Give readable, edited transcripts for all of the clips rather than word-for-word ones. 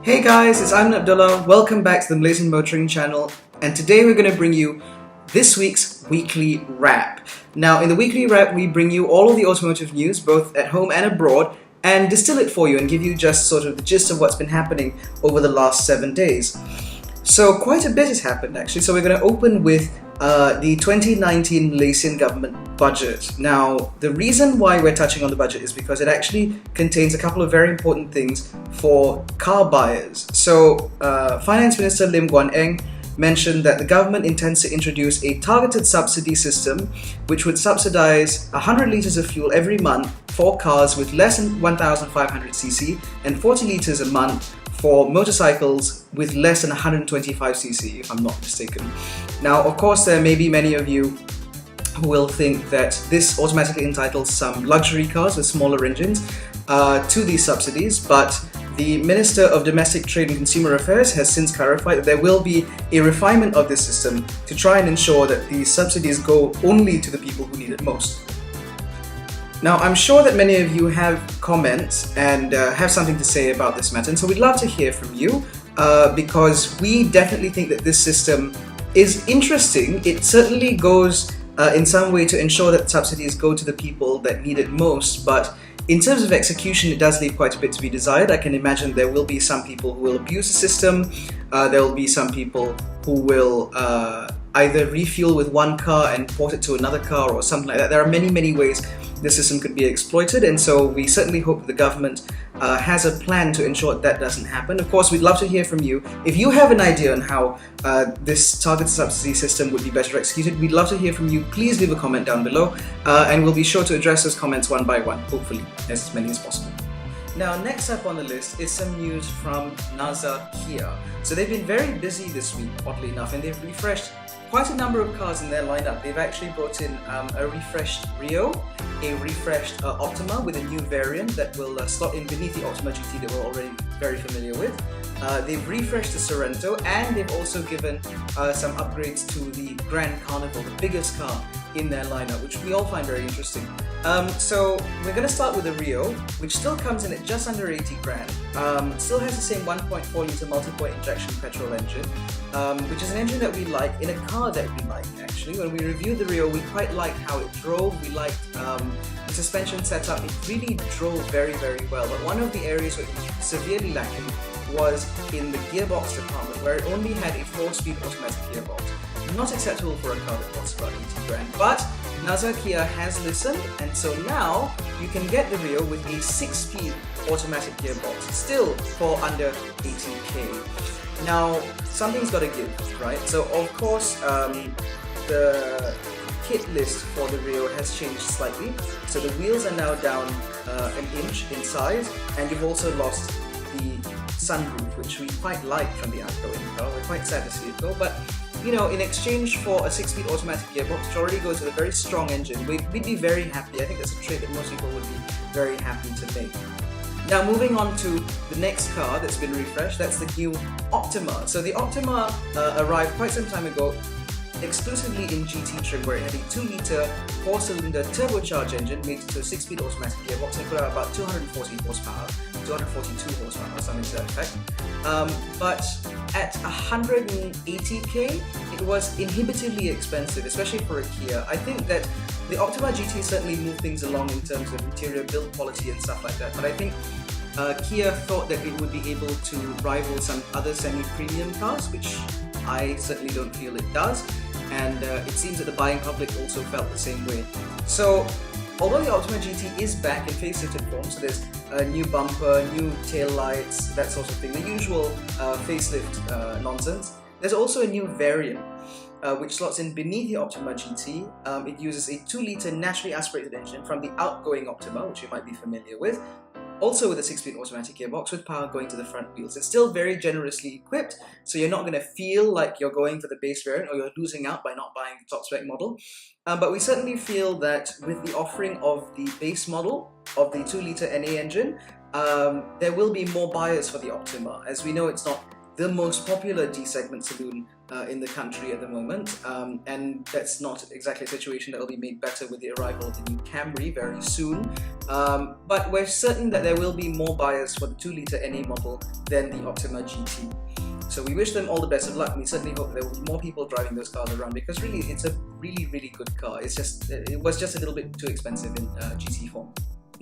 Hey guys, it's Ayman Abdullah. Welcome back to the Malaysian Motoring channel, and today we're going to bring you this week's weekly wrap. Now, in the weekly wrap, we bring you all of the automotive news, both at home and abroad, and distill it for you and give you just sort of the gist of what's been happening over the last 7 days. So quite a bit has happened actually. So we're going to open with the 2019 Malaysian government budget. Now, the reason why we're touching on the budget is because it actually contains a couple of very important things for car buyers. So, Finance Minister Lim Guan Eng mentioned that the government intends to introduce a targeted subsidy system which would subsidize 100 litres of fuel every month for cars with less than 1,500cc and 40 litres a month for motorcycles with less than 125cc, if I'm not mistaken. Now, of course, there may be many of you who will think that this automatically entitles some luxury cars with smaller engines to these subsidies, but the Minister of Domestic Trade and Consumer Affairs has since clarified that there will be a refinement of this system to try and ensure that these subsidies go only to the people who need it most. Now, I'm sure that many of you have comments and have something to say about this matter, and so we'd love to hear from you because we definitely think that this system is interesting. It certainly goes in some way to ensure that subsidies go to the people that need it most, but in terms of execution, it does leave quite a bit to be desired. I can imagine there will be some people who will abuse the system. There will be some people who will either refuel with one car and port it to another car or something like that. There are many ways the system could be exploited, and so we certainly hope the government has a plan to ensure that doesn't happen. Of course, we'd love to hear from you. If you have an idea on how this targeted subsidy system would be better executed, we'd love to hear from you. Please leave a comment down below, and we'll be sure to address those comments one by one, hopefully as many as possible. Now, next up on the list is some news from Nazar Kia. So they've been very busy this week, oddly enough, and they've refreshed quite a number of cars in their lineup. They've actually brought in a refreshed Rio, a refreshed Optima with a new variant that will slot in beneath the Optima GT that we're already very familiar with. They've refreshed the Sorento, and they've also given some upgrades to the Grand Carnival, the biggest car in their lineup, which we all find very interesting. So we're going to start with the Rio, which still comes in at just under 80 grand. Still has the same 1.4 litre multi-point injection petrol engine, which is an engine that we like in a car that we like actually. When we reviewed the Rio, we quite liked how it drove. We liked the suspension setup. It really drove very well, but one of the areas where it was severely lacking was in the gearbox department, where it only had a 4-speed automatic gearbox. Not acceptable for a car that costs about 80 grand, but Nazar Kia has listened, and so now you can get the Rio with a 6-speed automatic gearbox, still for under 80k. Now, something's got to give, right? So of course, the kit list for the Rio has changed slightly. So the wheels are now down an inch in size, and you've also lost the sunroof, which we quite like from the outgoing car. We're quite sad to see it go, but you know, in exchange for a 6-speed automatic gearbox, which already goes with a very strong engine, we'd be very happy. I think that's a trade that most people would be very happy to make. Now, moving on to the next car that's been refreshed, that's the new Optima. So the Optima arrived quite some time ago exclusively in GT trim, where it had a 2-litre 4-cylinder turbocharged engine made to a 6-speed automatic gearbox and put out about 240 horsepower, 242 horsepower, something to that effect. But at 180k, it was inhibitively expensive, especially for a Kia. I think that the Optima GT certainly moved things along in terms of interior build quality and stuff like that, but I think Kia thought that it would be able to rival some other semi-premium cars, which I certainly don't feel it does, and it seems that the buying public also felt the same way. So, although the Optima GT is back in facelifted form, so there's a new bumper, new tail lights, that sort of thing, the usual facelift nonsense, there's also a new variant which slots in beneath the Optima GT. It uses a 2-litre naturally aspirated engine from the outgoing Optima, which you might be familiar with, also with a 6-speed automatic gearbox with power going to the front wheels. It's still very generously equipped, so you're not going to feel like you're going for the base variant or you're losing out by not buying the top spec model. But we certainly feel that with the offering of the base model of the 2-litre NA engine, there will be more buyers for the Optima. As we know, it's not the most popular D-segment saloon in the country at the moment, and that's not exactly a situation that will be made better with the arrival of the new Camry very soon. But we're certain that there will be more buyers for the 2-litre NA model than the Optima GT. So we wish them all the best of luck. We certainly hope there will be more people driving those cars around, because really it's a really good car. It was just a little bit too expensive in GT form.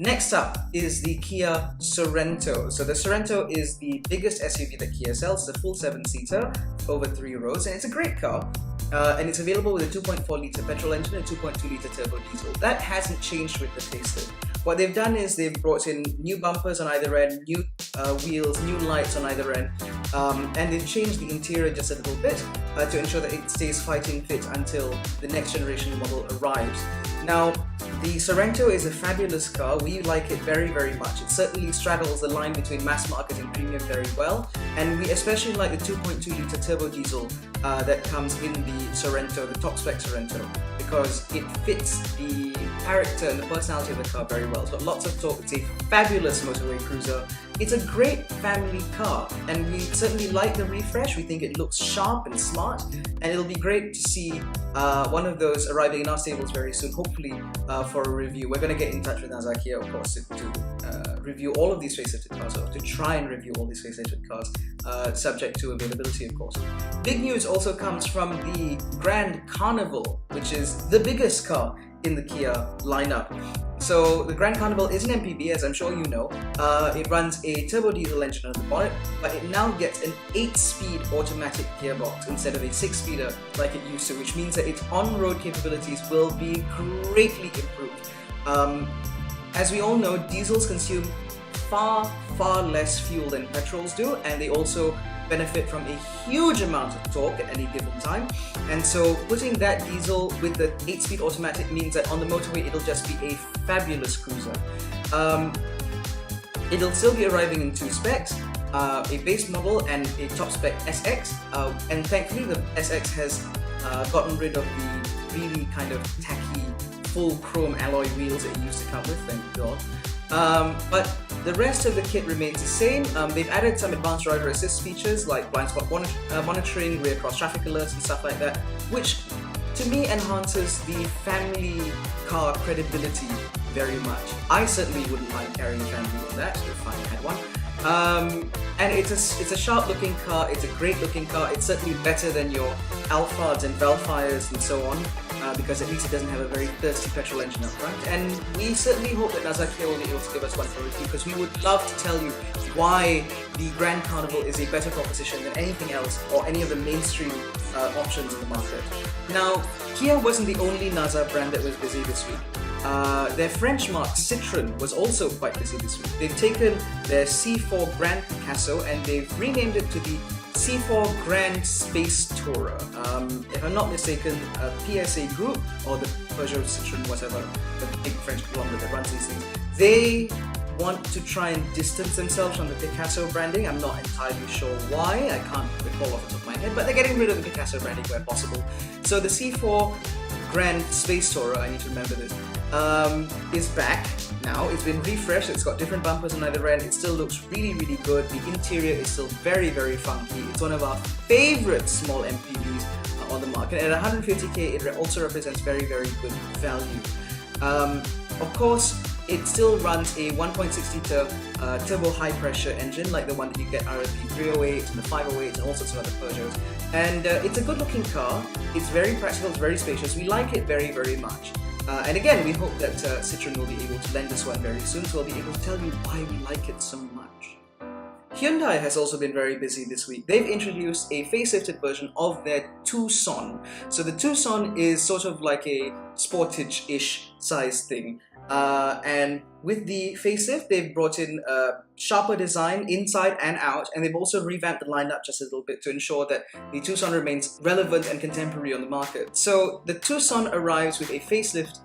Next up is the Kia Sorento. So the Sorento is the biggest SUV that Kia sells. It's a full 7-seater over 3 rows, and it's a great car. And it's available with a 2.4-litre petrol engine and 2.2-litre turbo diesel. That hasn't changed with the facelift. What they've done is they've brought in new bumpers on either end, new wheels, new lights on either end, and they've changed the interior just a little bit to ensure that it stays fighting fit until the next generation model arrives. Now, the Sorento is a fabulous car. We like it very much. It certainly straddles the line between mass market and premium very well, and we especially like the 2.2-litre turbo diesel that comes in the Sorento, the top spec Sorento, because it fits the character and the personality of the car very well. It's got lots of torque. It's a fabulous motorway cruiser. It's a great family car, and we certainly like the refresh. We think it looks sharp and smart, and it'll be great to see one of those arriving in our stables very soon, hopefully for a review. We're going to get in touch with Nazakia, of course, to review all of these facelifted cars, or to try and review all these facelifted cars, subject to availability, of course. Big news also comes from the Grand Carnival, which is the biggest car in the Kia lineup. So the Grand Carnival is an MPV, as I'm sure you know. It runs a turbo diesel engine on the bonnet, but it now gets an 8-speed automatic gearbox instead of a 6-speeder like it used to, which means that its on-road capabilities will be greatly improved. As we all know, diesels consume far less fuel than petrols do, and they also benefit from a huge amount of torque at any given time. And so putting that diesel with the 8-speed automatic means that on the motorway it'll just be a fabulous cruiser. It'll still be arriving in 2 specs, a base model and a top spec SX, and thankfully the SX has gotten rid of the really kind of tacky full chrome alloy wheels that it used to come with, thank God. But the rest of the kit remains the same. They've added some advanced driver assist features like blind spot monitoring, rear cross traffic alerts and stuff like that, which to me enhances the family car credibility very much. I certainly wouldn't mind carrying a Camry on that if I had one. And it's a sharp looking car, it's a great looking car. It's certainly better than your Alphards and Velfires and so on, because at least it doesn't have a very thirsty petrol engine up front. And we certainly hope that Nazakia will be able to give us one for review, because we would love to tell you why the Grand Carnival is a better proposition than anything else or any of the mainstream options in the market. Now, Kia wasn't the only NASA brand that was busy this week. Their French mark Citroën was also quite busy this week. They've taken their C4 Grand Picasso and they've renamed it to the C4 Grand SpaceTourer. If I'm not mistaken, PSA Group, or the Peugeot Citroën, whatever, the big French conglomerate that runs these things, they want to try and distance themselves from the Picasso branding. I'm not entirely sure why, I can't recall off the top of my head, but they're getting rid of the Picasso branding where possible. So the C4 Grand SpaceTourer, I need to remember this, is back now. It's been refreshed, it's got different bumpers on either end, it still looks really good, the interior is still very funky. It's one of our favourite small MPVs on the market, and at 150k it also represents very good value. Of course, it still runs a 1.6-litre turbo high-pressure engine like the one that you get out of the 308 and the 508 and all sorts of other Peugeots. And it's a good-looking car, it's very practical, it's very spacious, we like it very much. And again, we hope that Citroën will be able to lend us one very soon, so we'll be able to tell you why we like it so much. Hyundai has also been very busy this week. They've introduced a facelifted version of their Tucson. So the Tucson is sort of like a Sportage-ish size thing. And with the facelift, they've brought in sharper design inside and out, and they've also revamped the lineup just a little bit to ensure that the Tucson remains relevant and contemporary on the market. So the Tucson arrives with a facelift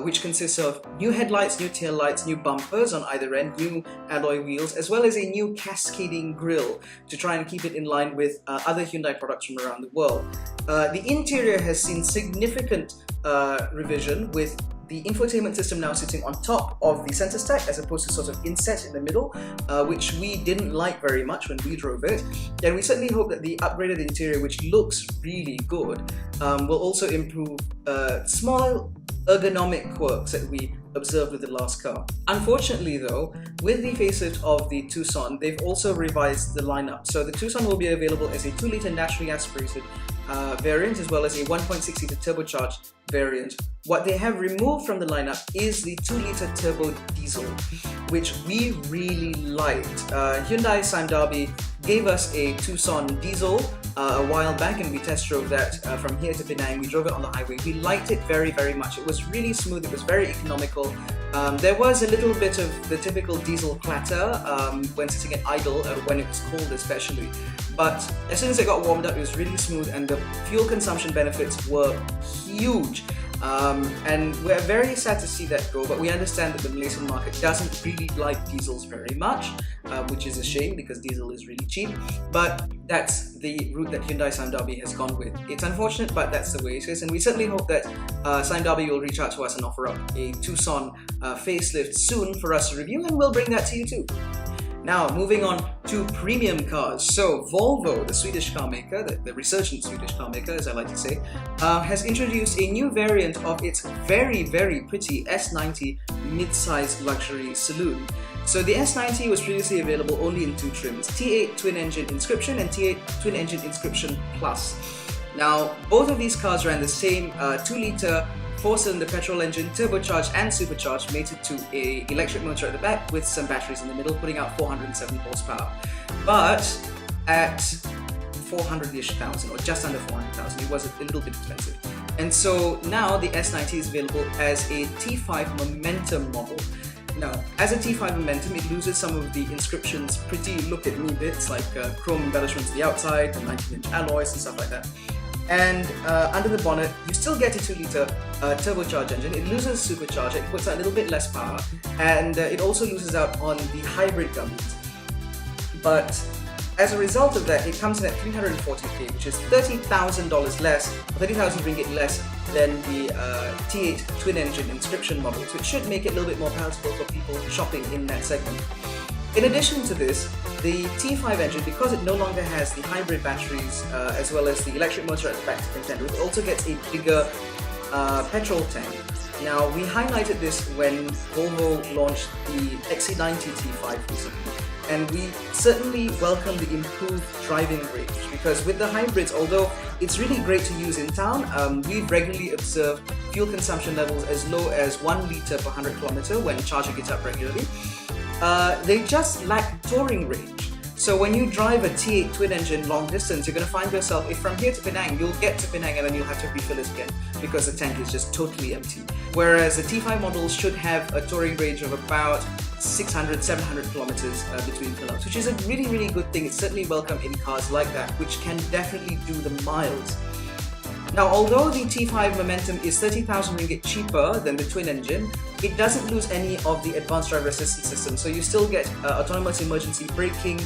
which consists of new headlights, new taillights, new bumpers on either end, new alloy wheels, as well as a new cascading grille to try and keep it in line with other Hyundai products from around the world. The interior has seen significant revision with the infotainment system now sitting on top of the center stack as opposed to sort of inset in the middle, which we didn't like very much when we drove it. And we certainly hope that the upgraded interior, which looks really good, will also improve small ergonomic quirks that we observed with the last car. Unfortunately though, with the facelift of the Tucson, they've also revised the lineup. So the Tucson will be available as a 2-litre naturally aspirated variant, as well as a 1.6-litre turbocharged variant. What they have removed from the lineup is the 2-litre turbo diesel, which we really liked. Hyundai Sime Darby gave us a Tucson diesel a while back, and we test drove that from here to Penang. We drove it on the highway. We liked it very, very much. It was really smooth. It was very economical. There was a little bit of the typical diesel clatter when sitting at idle, when it was cold especially. But as soon as it got warmed up, it was really smooth, and the fuel consumption benefits were huge. And we're very sad to see that go, but we understand that the Malaysian market doesn't really like diesels very much, which is a shame because diesel is really cheap. But that's the route that Hyundai Sime Darby has gone with. It's unfortunate, but that's the way it is, and we certainly hope that Sime Darby will reach out to us and offer up a Tucson facelift soon for us to review, and we'll bring that to you too. Now, moving on to premium cars. So, Volvo, the Swedish car maker, the resurgent Swedish car maker, as I like to say, has introduced a new variant of its very, very pretty S90 mid-size luxury saloon. So, the S90 was previously available only in two trims, T8 twin-engine Inscription and T8 twin-engine Inscription Plus. Now, both of these cars ran the same 2-litre 4-cylinder petrol engine, turbocharged and supercharged, mated to an electric motor at the back with some batteries in the middle, putting out 407 horsepower. But at 400-ish thousand, or just under 400,000, it was a little bit expensive. And so now the S90 is available as a T5 Momentum model. Now, as a T5 Momentum, it loses some of the Inscription's pretty look-at-me bits, like chrome embellishments to the outside, the 19-inch alloys and stuff like that. And under the bonnet, you still get a 2-litre turbocharged engine. It loses supercharger, it puts out a little bit less power, and it also loses out on the hybrid guns. But as a result of that, it comes in at 340k, which is $30,000 less, 30,000 ringgit less than the T8 twin-engine Inscription model, so it should make it a little bit more palatable for people shopping in that segment. In addition to this, the T5 engine, because it no longer has the hybrid batteries as well as the electric motor at the back to contend with, also gets a bigger petrol tank. Now, we highlighted this when Volvo launched the XC90 T5 recently, and we certainly welcome the improved driving range, because with the hybrids, although it's really great to use in town, we've regularly observed fuel consumption levels as low as 1 litre per 100 km when charging it up regularly. They just lack touring range. So when you drive a T8 twin-engine long distance, you're going to find yourself, if from here to Penang, you'll get to Penang and then you'll have to refill it again because the tank is just totally empty. Whereas the T5 models should have a touring range of about 600-700 kilometers between fill-ups, which is a really, really good thing. It's certainly welcome in cars like that, which can definitely do the miles. Now, although the T5 Momentum is 30,000 ringgit cheaper than the twin engine, it doesn't lose any of the advanced driver assistance system. So you still get autonomous emergency braking,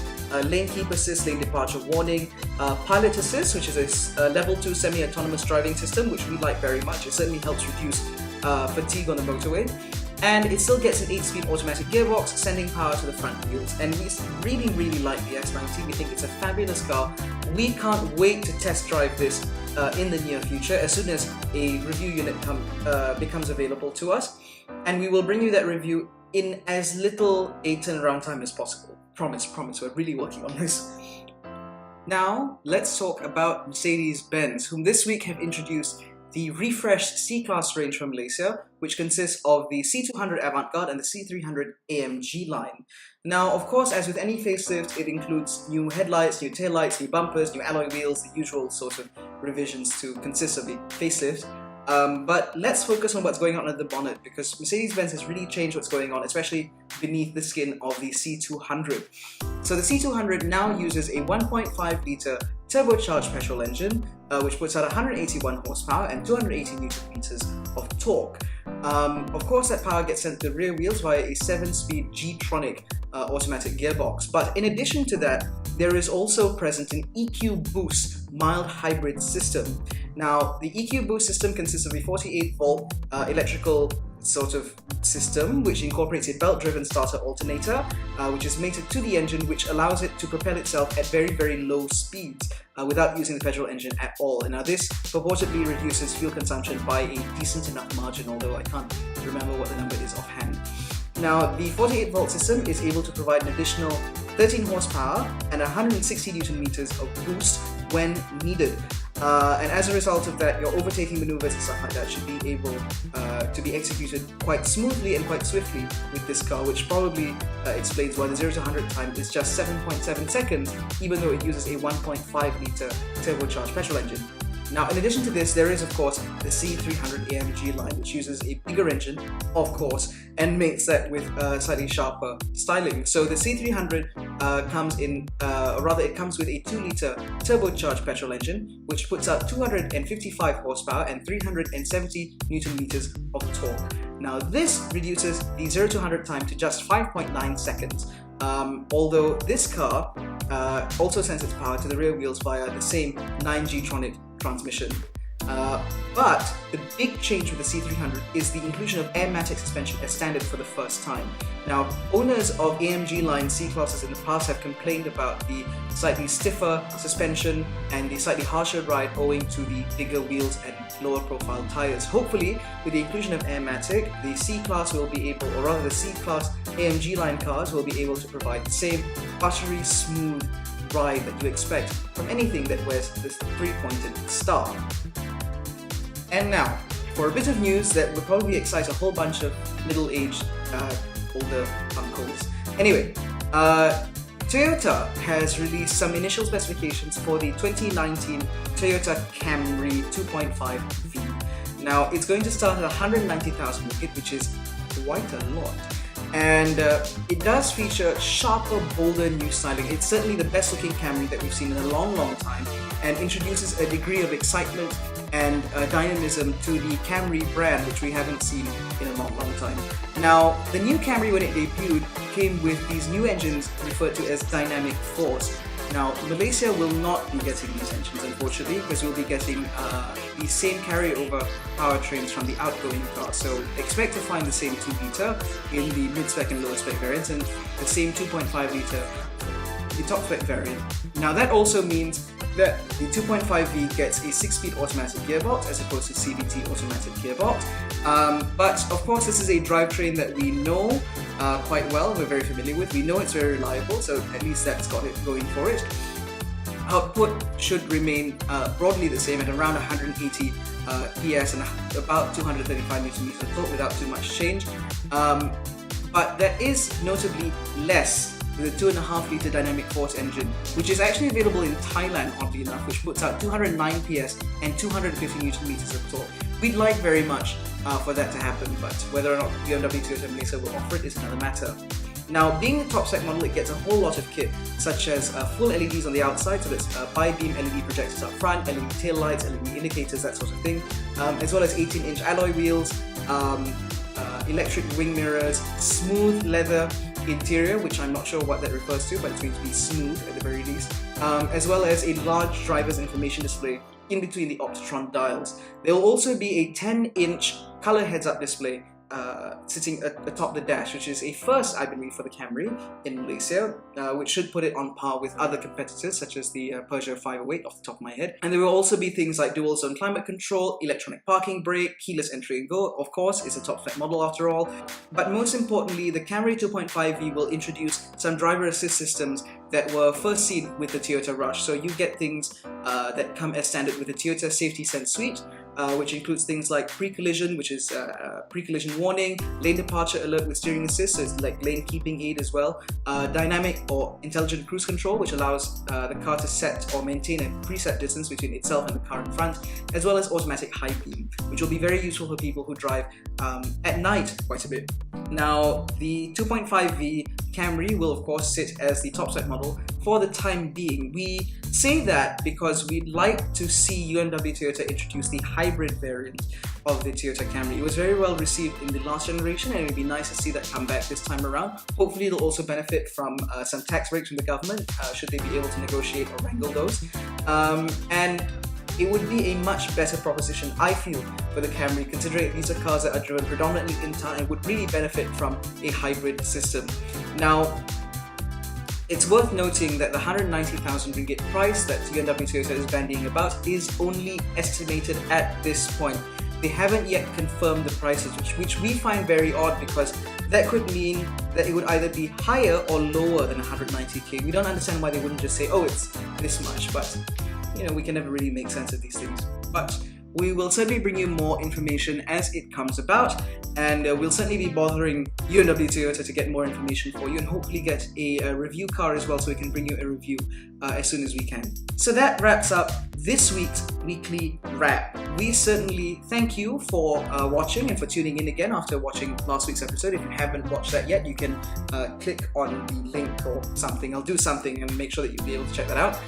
lane keep assist, lane departure warning, pilot assist, which is a level 2 semi-autonomous driving system, which we like very much. It certainly helps reduce fatigue on the motorway. And it still gets an 8-speed automatic gearbox, sending power to the front wheels. And we really, really like the S90. We think it's a fabulous car. We can't wait to test drive this in the near future, as soon as a review unit becomes available to us. And we will bring you that review in as little a turnaround time as possible. Promise, we're really working on this. Now, let's talk about Mercedes-Benz, whom this week have introduced the refreshed C-Class range from Malaysia, which consists of the C200 Avantgarde and the C300 AMG line. Now, of course, as with any facelift, it includes new headlights, new taillights, new bumpers, new alloy wheels, the usual sort of revisions to consist of the facelift. But let's focus on what's going on at the bonnet, because Mercedes-Benz has really changed what's going on, especially beneath the skin of the C200. So the C200 now uses a 1.5-litre turbocharged petrol engine, which puts out 181 horsepower and 280 Newton meters of torque. Of course, that power gets sent to the rear wheels via a 7-speed G-tronic automatic gearbox. But in addition to that, there is also present an EQ Boost mild hybrid system. Now, the EQ Boost system consists of a 48-volt electrical sort of system, which incorporates a belt-driven starter alternator, which is mated to the engine, which allows it to propel itself at very, very low speeds without using the petrol engine at all. And now this purportedly reduces fuel consumption by a decent enough margin, although I can't remember what the number is offhand. Now, the 48-volt system is able to provide an additional 13 horsepower and 160 Newton meters of boost when needed. And as a result of that, your overtaking maneuvers and stuff like that should be able to be executed quite smoothly and quite swiftly with this car, which probably explains why the 0 to 100 time is just 7.7 seconds, even though it uses a 1.5 litre turbocharged petrol engine. Now, in addition to this, there is of course the C300 AMG line, which uses a bigger engine, of course, and mates that with slightly sharper styling. So the C300 comes in, or rather it comes with a 2 litre turbocharged petrol engine, which puts out 255 horsepower and 370 Newton meters of torque. Now this reduces the 0 to 100 time to just 5.9 seconds. Although this car also sends its power to the rear wheels via the same 9G-tronic transmission. But the big change with the C300 is the inclusion of airmatic suspension as standard for the first time. Now, owners of AMG line C-classes in the past have complained about the slightly stiffer suspension and the slightly harsher ride owing to the bigger wheels and lower profile tires. Hopefully, with the inclusion of airmatic, the C-class will be able, or rather the C-class AMG line cars will be able to provide the same buttery smooth ride that you expect from anything that wears this 3-pointed star. And now, for a bit of news that will probably excite a whole bunch of middle-aged, older uncles. Anyway, Toyota has released some initial specifications for the 2019 Toyota Camry 2.5V. Now, it's going to start at 190,000 ringgit, which is quite a lot. And it does feature sharper, bolder new styling. It's certainly the best looking Camry that we've seen in a long, long time, and introduces a degree of excitement and dynamism to the Camry brand, which we haven't seen in a long, long time. Now, the new Camry, when it debuted, came with these new engines referred to as Dynamic Force. Now, Malaysia will not be getting these engines, unfortunately, because we'll be getting the same carryover powertrains from the outgoing car. So expect to find the same 2 litre in the mid-spec and lower-spec variants, and the same 2.5 litre the top-spec variant. Now, that also means that the 2.5V gets a 6-speed automatic gearbox as opposed to CVT automatic gearbox. But of course, this is a drivetrain that we know quite well, we're very familiar with. We know it's very reliable, so at least that's got it going for it. Output should remain broadly the same at around 180 PS and about 235 Newton meters of torque without too much change. But there is notably less with a 2.5 litre Dynamic Force engine, which is actually available in Thailand, oddly enough, which puts out 209 PS and 250 Newton meters of torque. We'd like very much for that to happen, but whether or not BMW Toyota Malaysia will offer it is another matter. Now, being the top spec model, it gets a whole lot of kit, such as full LEDs on the outside, so that's bi-beam LED projectors up front, LED tail lights, LED indicators, that sort of thing, as well as 18-inch alloy wheels, electric wing mirrors, smooth leather interior, which I'm not sure what that refers to, but it's going to be smooth at the very least, as well as a large driver's information display in between the Optitron dials. There will also be a 10-inch color heads-up display sitting atop the dash, which is a first, I believe, for the Camry in Malaysia, which should put it on par with other competitors such as the Peugeot 508 off the top of my head. And there will also be things like dual zone climate control, electronic parking brake, keyless entry and go. Of course, it's a top spec model after all. But most importantly, the Camry 2.5V will introduce some driver assist systems that were first seen with the Toyota Rush. So you get things that come as standard with the Toyota Safety Sense Suite, which includes things like pre-collision, which is pre-collision warning, lane departure alert with steering assist, so it's like lane keeping aid as well, dynamic or intelligent cruise control, which allows the car to set or maintain a preset distance between itself and the car in front, as well as automatic high beam, which will be very useful for people who drive at night quite a bit. Now, the 2.5V Camry will of course sit as the top spec model for the time being. We say that because we'd like to see BMW Toyota introduce the hybrid variant of the Toyota Camry. It was very well received in the last generation, and it would be nice to see that come back this time around. Hopefully it'll also benefit from some tax breaks from the government, should they be able to negotiate or wrangle those. And it would be a much better proposition, I feel, for the Camry, considering these are cars that are driven predominantly in town and would really benefit from a hybrid system. Now, it's worth noting that the 190,000 ringgit price that BMW Toyota is bandying about is only estimated at this point. They haven't yet confirmed the prices, which we find very odd, because that could mean that it would either be higher or lower than 190k. We don't understand why they wouldn't just say, oh, it's this much, but you know, we can never really make sense of these things. But we will certainly bring you more information as it comes about, and we'll certainly be bothering BMW Toyota to get more information for you and hopefully get a review car as well, so we can bring you a review as soon as we can. So that wraps up this week's weekly wrap. We certainly thank you for watching and for tuning in again after watching last week's episode. If you haven't watched that yet, you can click on the link or something. I'll do something and make sure that you'll be able to check that out.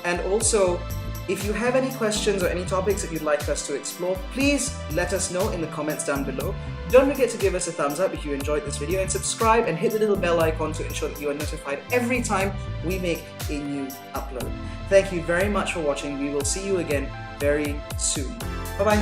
And also, if you have any questions or any topics that you'd like us to explore, please let us know in the comments down below. Don't forget to give us a thumbs up if you enjoyed this video, and subscribe and hit the little bell icon to ensure that you are notified every time we make a new upload. Thank you very much for watching. We will see you again very soon. Bye-bye.